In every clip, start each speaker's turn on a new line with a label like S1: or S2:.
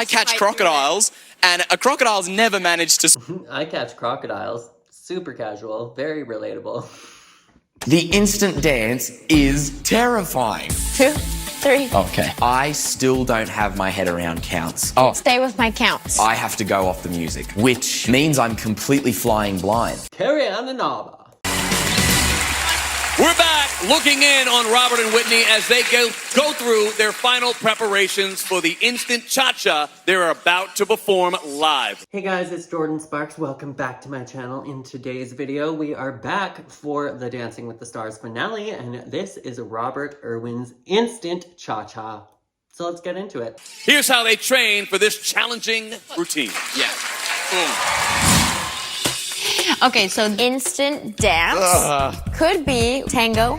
S1: I catch crocodiles, and a crocodile's never managed to...
S2: I catch crocodiles. Super casual, very relatable.
S1: The instant dance is terrifying.
S3: 2, 3.
S1: Okay. I still don't have my head around counts.
S3: Stay with my counts.
S1: I have to go off the music, which means I'm completely flying blind.
S2: Carry on the knob.
S4: We're back looking in on Robert and Whitney as they go through their final preparations for the instant cha-cha they're about to perform live.
S2: Hey guys, it's Jordan Sparks. Welcome back to my channel. In today's video, we are back for the Dancing with the Stars finale, and this is Robert Irwin's instant cha-cha. So let's get into it.
S4: Here's how they train for this challenging routine.
S1: Yeah. Boom.
S3: Okay, so instant dance could be tango,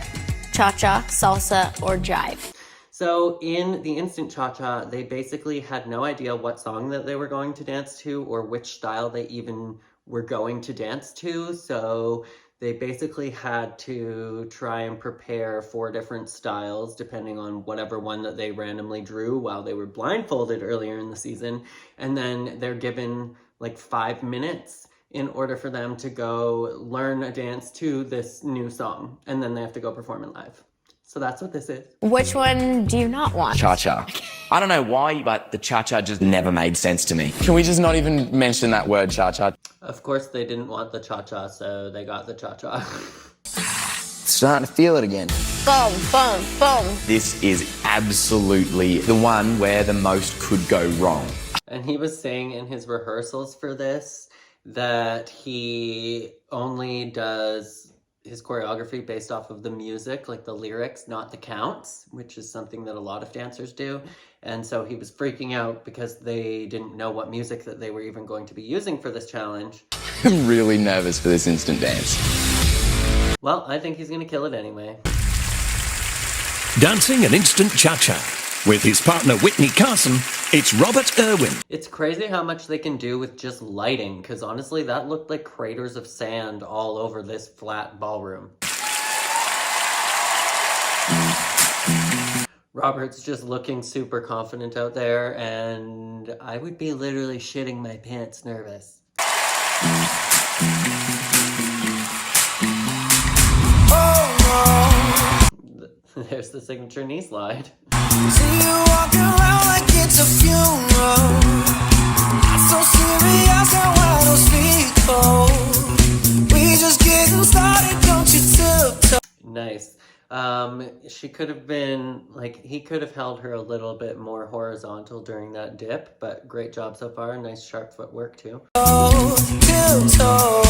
S3: cha-cha, salsa, or jive.
S2: So in the instant cha-cha, they basically had no idea what song that they were going to dance to or which style they even were going to dance to. So they basically had to try and prepare 4 different styles depending on whatever one that they randomly drew while they were blindfolded earlier in the season. And then they're given like 5 minutes in order for them to go learn a dance to this new song. And then they have to go perform it live. So that's what this is.
S3: Which one do you not want?
S1: Cha-cha. I don't know why, but the cha-cha just never made sense to me. Can we just not even mention that word, cha-cha?
S2: Of course they didn't want the cha-cha, so they got the cha-cha.
S1: Starting to feel it again.
S3: Boom, boom, boom.
S1: This is absolutely the one where the most could go wrong.
S2: And he was saying in his rehearsals for this that he only does his choreography based off of the music, like the lyrics, not the counts, which is something that a lot of dancers do. And so he was freaking out because they didn't know what music that they were even going to be using for this challenge.
S1: I'm really nervous for this instant dance.
S2: Well, I think he's gonna kill it anyway.
S5: Dancing an instant cha-cha. With his partner Whitney Carson, it's Robert Irwin.
S2: It's crazy how much they can do with just lighting, because honestly, that looked like craters of sand all over this flat ballroom. Robert's just looking super confident out there, and I would be literally shitting my pants nervous. There's the signature knee slide.
S6: See you walking around like it's a funeral. Not so serious and why don't speak cold. We just getting started, don't you tiptoe.
S2: Nice. She could have been, like, he could have held her a little bit more horizontal during that dip, but great job so far. Nice sharp footwork too.
S6: Tiptoe.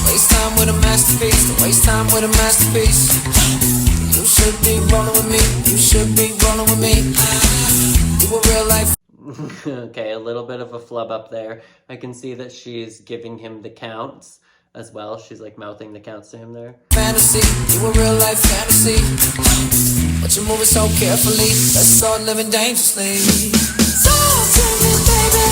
S6: Waste time with a masterpiece. Waste time with a masterpiece. You should be rolling with me. You should be rolling with me. You a real life.
S2: Okay, a little bit of a flub up there. I can see that she's giving him the counts as well. She's like mouthing the counts to him there.
S6: Fantasy, you a real life fantasy. But you're moving so carefully. Let's start living dangerously. Talk to me, baby.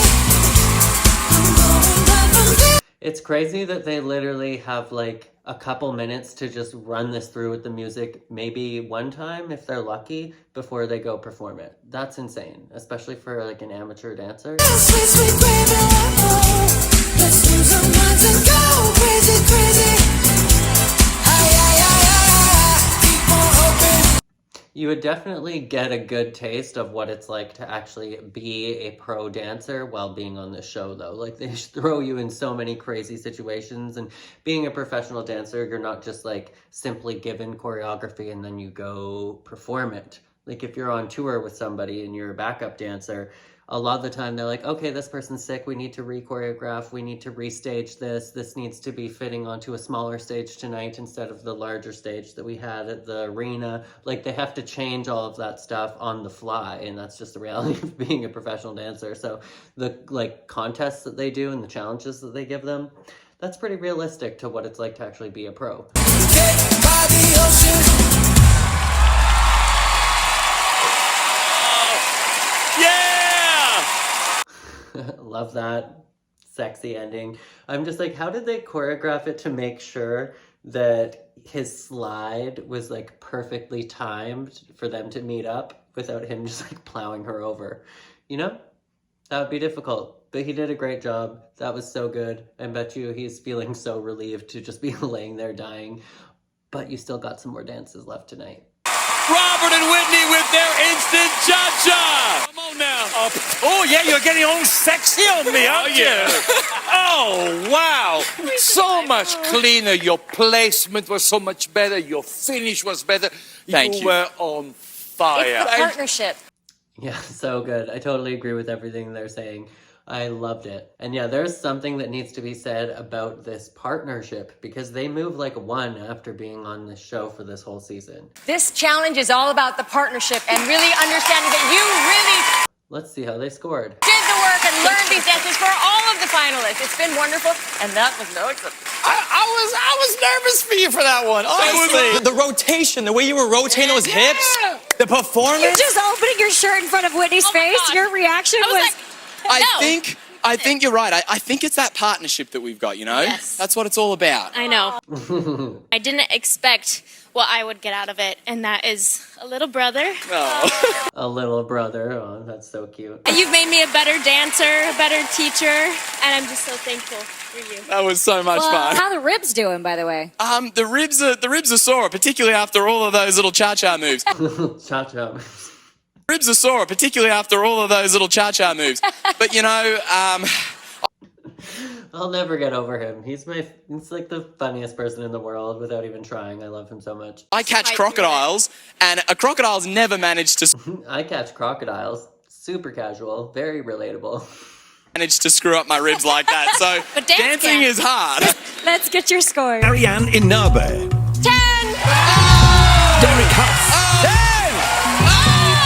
S6: I'm going back from here.
S2: It's crazy that they literally have like a couple minutes to just run this through with the music, maybe one time if they're lucky, before they go perform it. That's insane, especially for like an amateur dancer.
S6: Sweet, sweet baby, oh, let's lose our minds and go crazy, crazy. Ay, ay, ay, ay, ay. Keep on hoping.
S2: You would definitely get a good taste of what it's like to actually be a pro dancer while being on this show, though. Like, they just throw you in so many crazy situations, and being a professional dancer, you're not just like simply given choreography and then you go perform it. Like, if you're on tour with somebody and you're a backup dancer, a lot of the time they're like, okay, this person's sick, we need to re-choreograph, we need to restage this needs to be fitting onto a smaller stage tonight instead of the larger stage that we had at the arena. Like, they have to change all of that stuff on the fly, and that's just the reality of being a professional dancer. So the like contests that they do and the challenges that they give them, that's pretty realistic to what it's like to actually be a pro.
S6: By the ocean.
S2: Love that sexy ending. I'm just like, how did they choreograph it to make sure that his slide was like perfectly timed for them to meet up without him just like plowing her over? You know? That would be difficult. But he did a great job. That was so good. I bet you he's feeling so relieved to just be laying there dying. But you still got some more dances left tonight.
S4: Robert and Whitney with their instant cha-cha. Come on now.
S7: Oh, yeah, you're getting all sexy on me, aren't you? Oh, wow. So much cleaner. Your placement was so much better. Your finish was better.
S1: Thank you.
S7: You were on fire.
S3: It's the partnership.
S2: Yeah, so good. I totally agree with everything they're saying. I loved it. And yeah, there's something that needs to be said about this partnership because they move like one after being on this show for this whole season.
S8: This challenge is all about the partnership and really understanding that you really
S2: Let's see how they scored.
S8: did the work and learned these dances for all of the finalists. It's been wonderful, and that was no exception.
S1: I was nervous for you for that one, honestly. The rotation, the way you were rotating those hips, the performance.
S8: You just opening your shirt in front of Whitney's face, your reaction was...
S1: I think you're right. I think it's that partnership that we've got, you know?
S3: Yes.
S1: That's what it's all about.
S3: I know. I didn't expect what I would get out of it, and that is a little brother.
S2: A little brother. Oh, that's so cute.
S3: You've made me a better dancer, a better teacher, and I'm just so thankful for you.
S1: That was so much fun.
S8: How the ribs doing, by the way?
S1: The ribs are sore, particularly after all of those little cha-cha moves.
S2: Cha-cha.
S1: Ribs are sore, particularly after all of those little cha-cha moves. But you know,
S2: I'll never get over him. He's like the funniest person in the world without even trying. I love him so much.
S1: I catch crocodiles, and a crocodile's never managed to
S2: I catch crocodiles. Super casual. Very relatable.
S1: screw up my ribs like that. So
S3: But dance
S1: dancing
S3: can.
S1: is hard.
S8: Let's get your score. 10!
S5: Ariane in Nabe. Derek Huff.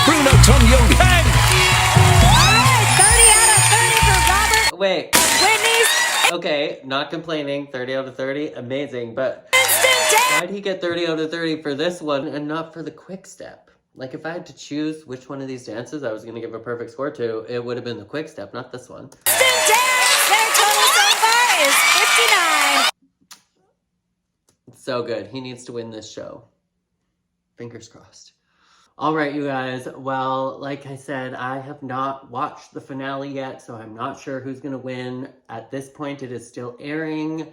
S5: Bruno Tognoli.
S8: All right, 30 out of 30 for Robert
S2: Wait.
S8: Whitney's
S2: Okay, not complaining. 30 out of 30. Amazing. But
S8: instant dance.
S2: why'd he get 30 out of 30 for this one and not for the quick step? Like, if I had to choose which one of these dances I was going to give a perfect score to, it would have been the quick step, not this one.
S8: Instant dance. Their total so far is 59.
S2: It's so good. He needs to win this show. Fingers crossed. All right, you guys. Well, like I said, I have not watched the finale yet, so I'm not sure who's going to win. At this point, it is still airing.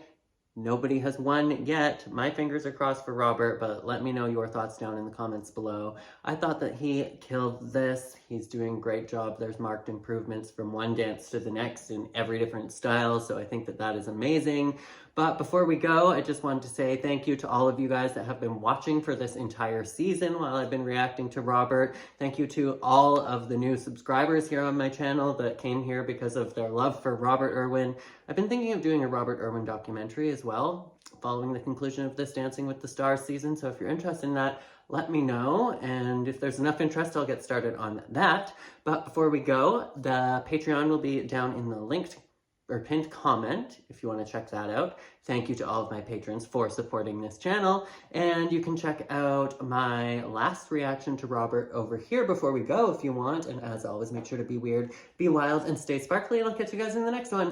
S2: Nobody has won yet. My fingers are crossed for Robert, but let me know your thoughts down in the comments below. I thought that he killed this. He's doing a great job. There's marked improvements from one dance to the next in every different style, so I think that that is amazing. But before we go, I just wanted to say thank you to all of you guys that have been watching for this entire season while I've been reacting to Robert. Thank you to all of the new subscribers here on my channel that came here because of their love for Robert Irwin. I've been thinking of doing a Robert Irwin documentary as well, following the conclusion of this Dancing with the Stars season. So if you're interested in that, let me know. And if there's enough interest, I'll get started on that. But before we go, the Patreon will be down in the linked or pinned comment if you want to check that out. Thank you to all of my patrons for supporting this channel. And you can check out my last reaction to Robert over here before we go if you want. And as always, make sure to be weird, be wild, and stay sparkly. And I'll catch you guys in the next one.